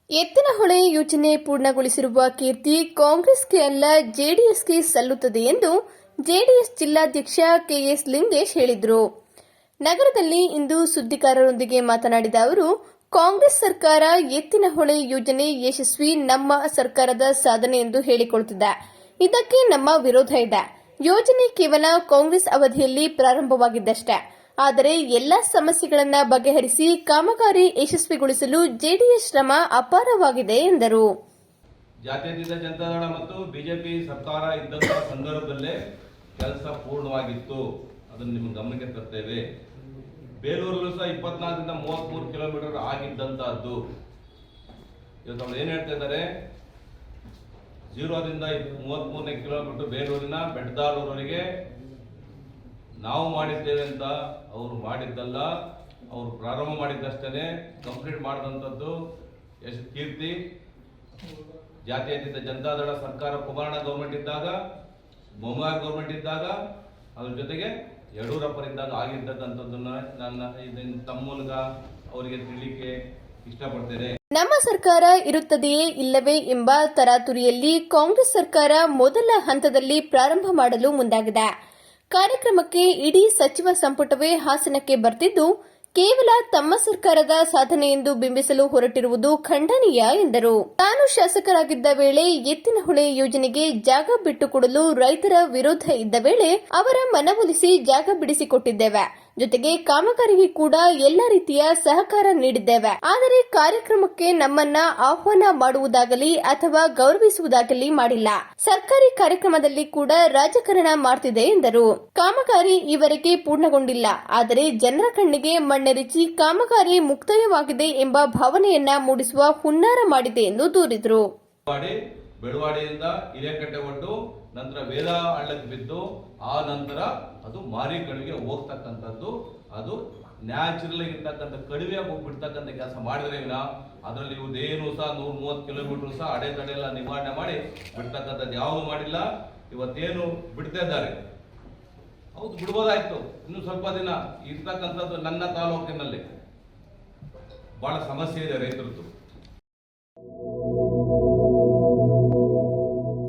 ಎತ್ತಿನಹೊಳೆ ಯೋಜನೆ ಪೂರ್ಣಗೊಳಿಸಿರುವ ಕೀರ್ತಿ ಕಾಂಗ್ರೆಸ್ಗೆ ಅಲ್ಲ ಜೆಡಿಎಸ್ಗೆ ಸಲ್ಲುತ್ತದೆ ಎಂದು ಜೆಡಿಎಸ್ ಜಿಲ್ಲಾಧ್ಯಕ್ಷ ಕೆಎಸ್ ಲಿಂಗೇಶ್ ಹೇಳಿದರು. ನಗರದಲ್ಲಿ ಇಂದು ಸುದ್ದಿಗಾರರೊಂದಿಗೆ ಮಾತನಾಡಿದ ಅವರು, ಕಾಂಗ್ರೆಸ್ ಸರ್ಕಾರ ಎತ್ತಿನಹೊಳೆ ಯೋಜನೆ ಯಶಸ್ವಿ ನಮ್ಮ ಸರ್ಕಾರದ ಸಾಧನೆ ಎಂದು ಹೇಳಿಕೊಳ್ಳುತ್ತಿದೆ. ಇದಕ್ಕೆ ನಮ್ಮ ವಿರೋಧ ಇದೆ. ಯೋಜನೆ ಕೇವಲ ಕಾಂಗ್ರೆಸ್ ಅವಧಿಯಲ್ಲಿ ಪ್ರಾರಂಭವಾಗಿದ್ದಷ್ಟೇ. ಆದರೆ ಎಲ್ಲ ಸಮಸ್ಯೆಗಳನ್ನು ಬಗೆಹರಿಸಿ ಕಾಮಗಾರಿ ಯಶಸ್ವಿಗೊಳಿಸಲು ಜೆಡಿಎಸ್ ಶ್ರಮ ಅಪಾರವಾಗಿದೆ ಎಂದರು. ಜಾತ್ಯತೀತ ಜನತಾದಳ ಮತ್ತು ಬಿಜೆಪಿ ಸರ್ಕಾರ ಇದ್ದಂಥ ಸಂದರ್ಭದಲ್ಲೇ ಕೆಲಸ ಪೂರ್ಣವಾಗಿತ್ತು. ಅದನ್ನು ನಿಮ್ಮ ಗಮನಕ್ಕೆ ತರ್ತೇವೆ. ಬೇಲೂರಲ್ಲೂ ಸಹ 24ರಿಂದ 33 ಕಿಲೋಮೀಟರ್ ಆಗಿದ್ದಂತಹದ್ದು. ಇವತ್ತು ಅವ್ರು ಏನು ಹೇಳ್ತಾ ಇದ್ದಾರೆ, 0ರಿಂದ 33ನೇ ಕಿಲೋಮೀಟರ್ ಬೇಲೂರಿನ ಬೆಟ್ಟದಾಳೂರವರೆಗೆ ನಾವು ಮಾಡಿದ್ದೇವೆ ಅಂತ ಅವರು ಮಾಡಿದ್ದಲ್ಲ. ಅವರು ಪ್ರಾರಂಭ ಮಾಡಿದ್ದಷ್ಟೇ, ಕಂಪ್ಲೀಟ್ ಮಾಡಿದಂಥದ್ದು ಕೀರ್ತಿ ಜಾತ್ಯತೀತ ಜನತಾದಳ ಸರ್ಕಾರ ಕುಮಾರಣ್ಣ ಗೌರ್ಮೆಂಟ್ ಇದ್ದಾಗ, ಬೊಮ್ಮಾಯಿ ಗೌರ್ಮೆಂಟ್ ಇದ್ದಾಗ, ಅದ್ರ ಜೊತೆಗೆ ಯಡಿಯೂರಪ್ಪರಿದ್ದಾಗ ಆಗಿರ್ತಕ್ಕಂಥದ್ದನ್ನ ನನ್ನ ತಮ್ಮ ಮೂಲಕ ಅವರಿಗೆ ತಿಳಿಲಿಕ್ಕೆ ಇಷ್ಟಪಡ್ತೇನೆ. ನಮ್ಮ ಸರ್ಕಾರ ಇರುತ್ತದೆಯೇ ಇಲ್ಲವೇ ಎಂಬ ತರಾತುರಿಯಲ್ಲಿ ಕಾಂಗ್ರೆಸ್ ಸರ್ಕಾರ ಮೊದಲ ಹಂತದಲ್ಲಿ ಪ್ರಾರಂಭ ಮಾಡಲು ಮುಂದಾಗಿದೆ. ಕಾರ್ಯಕ್ರಮಕ್ಕೆ ಇಡೀ ಸಚಿವ ಸಂಪುಟವೇ ಹಾಸನಕ್ಕೆ ಬರ್ತಿದ್ದು, ಕೇವಲ ತಮ್ಮ ಸರ್ಕಾರದ ಸಾಧನೆ ಎಂದು ಬಿಂಬಿಸಲು ಹೊರಟಿರುವುದು ಖಂಡನೀಯ ಎಂದರು. ತಾನು ಶಾಸಕರಾಗಿದ್ದ ವೇಳೆ ಎತ್ತಿನಹೊಳೆ ಯೋಜನೆಗೆ ಜಾಗ ಬಿಟ್ಟುಕೊಡಲು ರೈತರ ವಿರೋಧ ಇದ್ದ ವೇಳೆ ಅವರ ಮನವೊಲಿಸಿ ಜಾಗ ಬಿಡಿಸಿಕೊಟ್ಟಿದ್ದೇವೆ. ಜೊತೆಗೆ ಕಾಮಗಾರಿಗೆ ಕೂಡ ಎಲ್ಲ ರೀತಿಯ ಸಹಕಾರ ನೀಡಿದ್ದೇವೆ. ಆದರೆ ಕಾರ್ಯಕ್ರಮಕ್ಕೆ ನಮ್ಮನ್ನ ಆಹ್ವಾನ ಮಾಡುವುದಾಗಲಿ ಅಥವಾ ಗೌರವಿಸುವುದಾಗಲಿ ಮಾಡಿಲ್ಲ. ಸರ್ಕಾರಿ ಕಾರ್ಯಕ್ರಮದಲ್ಲಿ ಕೂಡ ರಾಜಕಾರಣ ಮಾಡ್ತಿದೆ ಎಂದರು. ಕಾಮಗಾರಿ ಈವರೆಗೆ ಪೂರ್ಣಗೊಂಡಿಲ್ಲ. ಆದರೆ ಜನರ ಕಣ್ಣಿಗೆ ಮಣ್ಣೆರಚಿ ಕಾಮಗಾರಿ ಮುಕ್ತಾಯವಾಗಿದೆ ಎಂಬ ಭಾವನೆಯನ್ನ ಮೂಡಿಸುವ ಹುನ್ನಾರ ಮಾಡಿದೆ ಎಂದು ದೂರಿದರು. ಬೆಳವಾಡಿಯಿಂದ ಹಿರೇಕಟ್ಟೆ ಒಟ್ಟು ನಂತರ ವೇದ ಹಳ್ಳಕ್ಕೆ ಬಿದ್ದು ಆ ನಂತರ ಅದು ಮಾರಿ ಕಣಿವೆಗೆ ಹೋಗ್ತಕ್ಕಂಥದ್ದು. ಅದು ನ್ಯಾಚುರಲ್ ಇರ್ತಕ್ಕಂಥ ಕಣಿವೆಯಾಗಿ ಹೋಗ್ಬಿಡ್ತಕ್ಕಂಥ ಕೆಲಸ ಮಾಡಿದ್ರೆ ವಿನ ಅದರಲ್ಲಿ ಇವುದೇನು ಸಹ 130 ಕಿಲೋಮೀಟರ್ ಸಹ ಅಡೆತಡೆ ಎಲ್ಲ ನಿವಾರಣೆ ಮಾಡಿ ಬಿಡ್ತಕ್ಕಂಥದ್ದು ಯಾವುದು ಮಾಡಿಲ್ಲ. ಇವತ್ತೇನು ಬಿಡ್ತಾ ಇದ್ದಾರೆ, ಹೌದು ಬಿಡ್ಬೋದಾಯ್ತು, ಇನ್ನು ಸ್ವಲ್ಪ ದಿನ ಇರ್ತಕ್ಕಂಥದ್ದು. ನನ್ನ ತಾಲೂಕಿನಲ್ಲಿ ಬಹಳ ಸಮಸ್ಯೆ ಇದೆ ರೈತರದ್ದು.